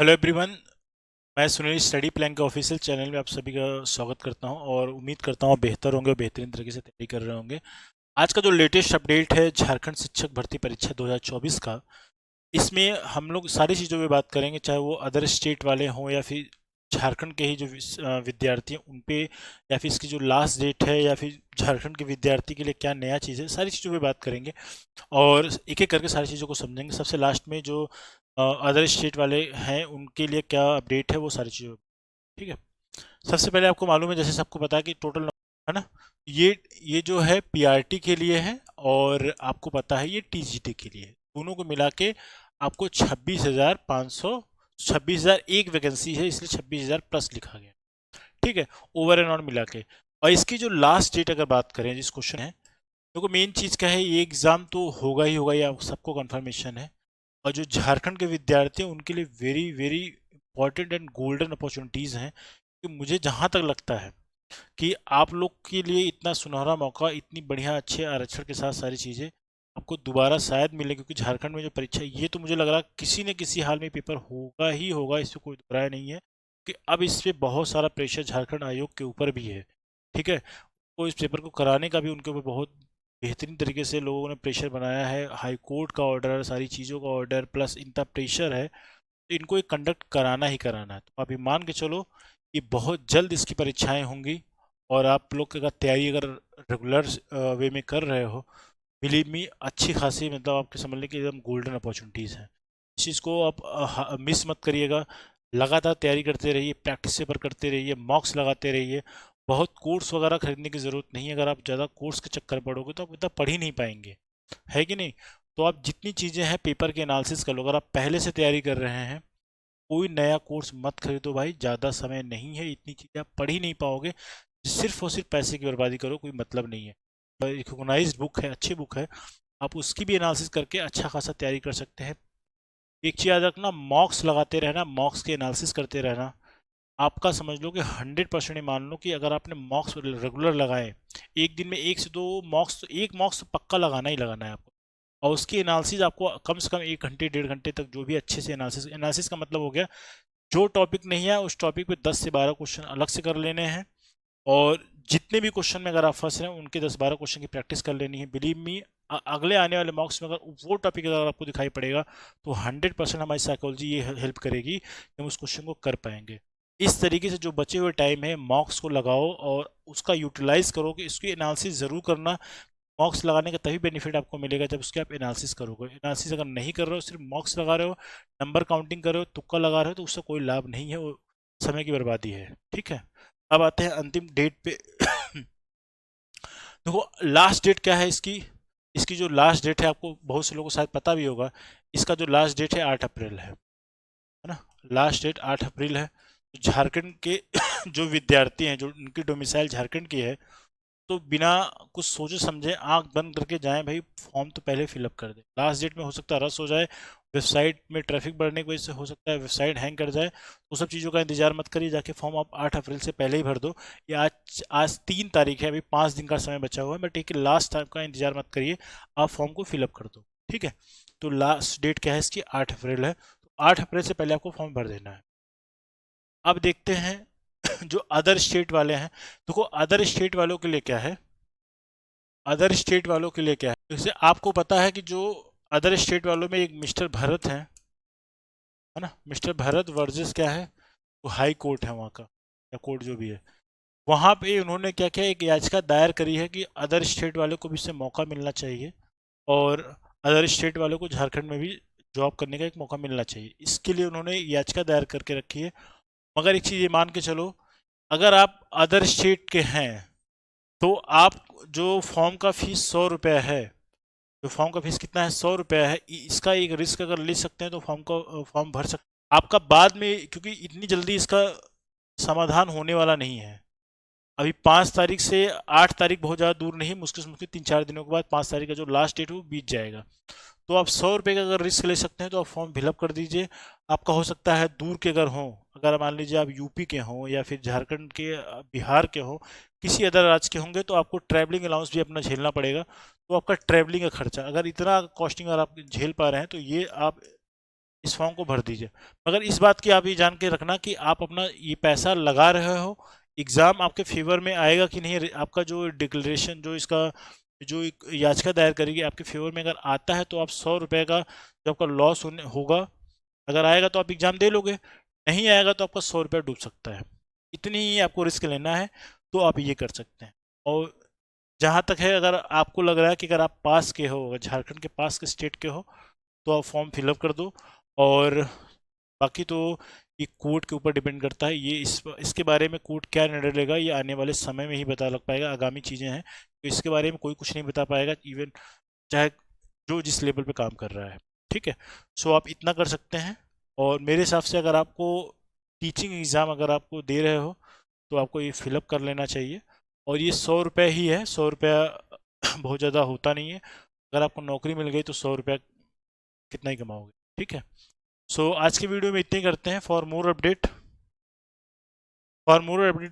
Hello everyone. मैं Sunil study plan के official channel में आप सभी का स्वागत करता हूं और उम्मीद करता हूं आप बेहतर होंगे और बेहतरीन तरीके से तैयारी कर रहे होंगे। आज का जो लेटेस्ट अपडेट है झारखंड शिक्षक भर्ती परीक्षा 2024 का, इसमें हम लोग सारी चीज़ों पे बात करेंगे, चाहे वो अदर स्टेट वाले हों या फिर झारखंड के ही जो विद्यार्थी हैं उन पे, या फिर इसकी जो लास्ट डेट है, या फिर झारखंड के विद्यार्थी के लिए क्या नया चीज़ है, सारी चीज़ों पे बात करेंगे और एक एक करके सारी चीज़ों को समझेंगे। सबसे लास्ट में जो अदर स्टेट वाले हैं उनके लिए क्या अपडेट है वो सारी चीज़ों, ठीक है। सबसे पहले आपको मालूम है, जैसे सबको पता है कि टोटल है ना, ये जो है पीआरटी के लिए है और आपको पता है ये टीजीटी के लिए है। दोनों को मिला के आपको 26,500, 26,000 एक वैकेंसी है इसलिए 26,000 प्लस लिखा गया, ठीक है, ओवर एंड ऑन मिला के। और इसकी जो लास्ट डेट अगर बात करें, जिस क्वेश्चन है, देखो मेन चीज़ क्या है, ये एग्ज़ाम तो होगा ही होगा, ये आप सबको कंफर्मेशन है। और जो झारखंड के विद्यार्थी हैं उनके लिए very very important and golden opportunities हैं, कि मुझे जहाँ तक लगता है कि आप लोग के लिए इतना सुनहरा मौका, इतनी बढ़िया अच्छे आरक्षण के साथ सारी चीज़ें आपको दोबारा शायद मिले, क्योंकि झारखंड में जो परीक्षा है, ये तो मुझे लग रहा है किसी न किसी हाल में पेपर होगा ही होगा, इसमें कोई दो राय नहीं है। कि अब इस पे बहुत सारा प्रेशर झारखंड आयोग के ऊपर भी है, ठीक है। तो इस पेपर को कराने का भी उनके ऊपर बहुत बेहतरीन तरीके से लोगों ने प्रेशर बनाया है, हाई कोर्ट का ऑर्डर, सारी चीज़ों का ऑर्डर, प्लस इतना प्रेशर है, तो इनको ये कंडक्ट कराना ही कराना है। तो अभी मान के चलो ये बहुत जल्द इसकी परीक्षाएं होंगी, और आप लोग अगर तैयारी अगर रेगुलर वे में कर रहे हो, बिलीव मी अच्छी खासी, मतलब आपके समझ लें कि एकदम गोल्डन अपॉर्चुनिटीज़ हैं। इस चीज़ को आप मिस मत करिएगा। लगातार तैयारी करते रहिए, प्रैक्टिस पेपर करते रहिए, मॉक्स लगाते रहिए। बहुत कोर्स वगैरह खरीदने की ज़रूरत नहीं है, अगर आप ज़्यादा कोर्स के चक्कर में पड़ोगे तो आप इतना पढ़ ही नहीं पाएंगे, है कि नहीं। तो आप जितनी चीज़ें हैं पेपर के एनालिसिस कर लो, अगर आप पहले से तैयारी कर रहे हैं, कोई नया कोर्स मत खरीदो भाई, ज़्यादा समय नहीं है, इतनी चीज़ें आप पढ़ ही नहीं पाओगे। सिर्फ और सिर्फ पैसे की बर्बादी करो, कोई मतलब नहीं है। रिकोगनाइज्ड बुक है, अच्छी बुक है, आप उसकी भी एनालिसिस करके अच्छा खासा तैयारी कर सकते हैं। एक चीज़ याद रखना, मॉक्स लगाते रहना, मॉक्स के एनालिसिस करते रहना। आपका समझ लो कि 100% ही मान लो कि अगर आपने मॉक्स रेगुलर लगाए, एक दिन में एक से दो मॉक्स, तो एक मॉक्स तो पक्का लगाना ही लगाना है आपको। और उसकी एनालिसिस आपको कम से कम 1 घंटे 1.5 घंटे तक जो भी अच्छे से एनालिसिस, एनालिसिस का मतलब हो गया, जो टॉपिक नहीं है उस टॉपिक पे 10 से 12 क्वेश्चन अलग से कर लेने हैं, और जितने भी क्वेश्चन में अगर आप फंस रहे हैं उनके 10-12 क्वेश्चन की प्रैक्टिस कर लेनी है। बिलीव मी, अगले आने वाले मॉक्स में अगर वो टॉपिक अगर आपको दिखाई पड़ेगा, तो 100% हमारी साइकोलॉजी ये हेल्प करेगी कि हम उस क्वेश्चन को कर पाएंगे। इस तरीके से जो बचे हुए टाइम है मॉक्स को लगाओ और उसका यूटिलाइज करो, कि इसकी एनालिसिस ज़रूर करना। मॉक्स लगाने का तभी बेनिफिट आपको मिलेगा जब उसके आप एनालिसिस करोगे। एनालिसिस अगर नहीं कर रहे हो, सिर्फ मॉक्स लगा रहे हो, नंबर काउंटिंग कर रहे हो, तुक्का लगा रहे हो, तो उससे कोई लाभ नहीं है, वो समय की बर्बादी है, ठीक है। अब आते हैं अंतिम डेट पे। देखो लास्ट डेट क्या है इसकी, इसकी जो लास्ट डेट है आपको बहुत से लोगों को शायद पता भी होगा, इसका जो लास्ट डेट है 8 अप्रैल है ना। लास्ट डेट 8 अप्रैल है। झारखंड के जो विद्यार्थी हैं, जो उनकी डोमिसाइल झारखंड की है, तो बिना कुछ सोचे समझे आंख बंद करके जाएं भाई, फॉर्म तो पहले फिलअप कर दें। लास्ट डेट में हो सकता है रस हो जाए, वेबसाइट में ट्रैफिक बढ़ने की वजह से हो सकता है वेबसाइट हैंग कर जाए, तो सब चीज़ों का इंतजार मत करिए, जाके फॉर्म आप 8 अप्रैल से पहले ही भर दो। या आज आज 3 तारीख है, अभी 5 दिन का समय बचा हुआ है, बट ठीक है, लास्ट टाइम का इंतजार मत करिए, आप फॉर्म को फिलअप कर दो, ठीक है। तो लास्ट डेट क्या है इसकी, 8 अप्रैल है, तो 8 अप्रैल से पहले आपको फॉर्म भर देना है। अब देखते हैं जो अदर स्टेट वाले हैं, देखो अदर स्टेट वालों के लिए क्या है, अदर स्टेट वालों के लिए क्या है, जैसे आपको पता है कि जो अदर स्टेट वालों में एक मिस्टर भरत हैं, है ना, मिस्टर भरत वर्सेस क्या है, वो हाई कोर्ट है वहाँ का, या कोर्ट जो भी है, वहाँ पे उन्होंने क्या किया, एक याचिका दायर करी है कि अदर स्टेट वालों को भी इससे मौका मिलना चाहिए, और अदर स्टेट वालों को झारखंड में भी जॉब करने का एक मौका मिलना चाहिए। इसके लिए उन्होंने याचिका दायर करके रखी है। मगर एक चीज़ ये मान के चलो, अगर आप अदर स्टेट के हैं, तो आप जो फॉर्म का फीस 100 रुपये है, तो फॉर्म का फीस कितना है, 100 रुपया है, इसका एक रिस्क अगर ले सकते हैं तो फॉर्म भर सकते, आपका बाद में, क्योंकि इतनी जल्दी इसका समाधान होने वाला नहीं है। अभी 5 तारीख से 8 तारीख बहुत ज़्यादा दूर नहीं, मुश्किल से मुश्किल 3-4 दिनों के बाद 5 तारीख का जो लास्ट डेट है वो बीत जाएगा। तो आप 100 रुपये का अगर रिस्क ले सकते हैं तो आप फॉर्म फिलअप कर दीजिए। आपका हो सकता है दूर के अगर हों, अगर मान लीजिए आप यूपी के हों या फिर झारखंड के, बिहार के हों, किसी अदर राज्य के होंगे, तो आपको ट्रैवलिंग अलाउंस भी अपना झेलना पड़ेगा। तो आपका ट्रैवलिंग का खर्चा, अगर इतना कॉस्टिंग अगर आप झेल पा रहे हैं, तो ये आप इस फॉर्म को भर दीजिए। मगर इस बात की आप ये जान के रखना कि आप अपना ये पैसा लगा रहे हो, एग्ज़ाम आपके फेवर में आएगा कि नहीं। आपका जो डिक्लेरेशन, जो इसका जो एक याचिका दायर करेगी आपके फेवर में अगर आता है तो आप 100 रुपये का जो आपका लॉस होगा, अगर आएगा तो आप एग्ज़ाम दे लोगे, नहीं आएगा तो आपका 100 रुपया डूब सकता है। इतनी ही आपको रिस्क लेना है, तो आप ये कर सकते हैं। और जहाँ तक है, अगर आपको लग रहा है कि अगर आप पास के हो, अगर झारखंड के पास के स्टेट के हो, तो आप फॉर्म फिलअप कर दो। और बाकी तो ये कोर्ट के ऊपर डिपेंड करता है। ये इसके बारे में कोर्ट क्या निर्णय लेगा ये आने वाले समय में ही पता लग पाएगा। आगामी चीज़ें हैं तो इसके बारे में कोई कुछ नहीं बता पाएगा, इवन चाहे जो जिस लेवल पे काम कर रहा है। ठीक है, सो आप इतना कर सकते हैं। और मेरे हिसाब से अगर आपको टीचिंग एग्ज़ाम अगर आपको दे रहे हो तो आपको ये फिलअप कर लेना चाहिए। और ये 100 रुपये ही है, 100 रुपया बहुत ज़्यादा होता नहीं है। अगर आपको नौकरी मिल गई तो 100 रुपया कितना ही कमाओगे। ठीक है, सो आज की वीडियो में इतने ही करते हैं। फॉर मोर अपडेट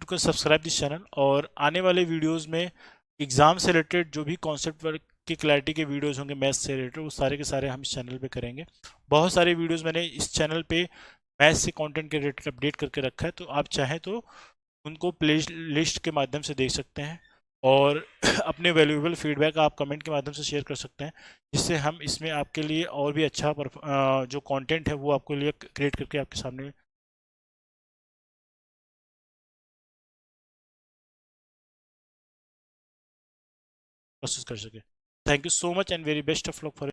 को सब्सक्राइब दिस चैनल। और आने वाले वीडियोस में एग्ज़ाम से रिलेटेड जो भी कॉन्सेप्ट वर्क की क्लैरिटी के वीडियोस होंगे मैथ्स से रिलेटेड, वो सारे के सारे हम इस चैनल पे करेंगे। बहुत सारे वीडियोस मैंने इस चैनल पे मैथ्स से कंटेंट के रिलेटेड अपडेट करके रखा है, तो आप चाहें तो उनको प्ले लिस्ट के माध्यम से देख सकते हैं। और अपने वैल्यूएबल फीडबैक आप कमेंट के माध्यम से शेयर कर सकते हैं, जिससे हम इसमें आपके लिए और भी अच्छा जो कंटेंट है वो आपके लिए क्रिएट करके आपके सामने प्रोसेस कर सके। Thank you so much and very best of luck for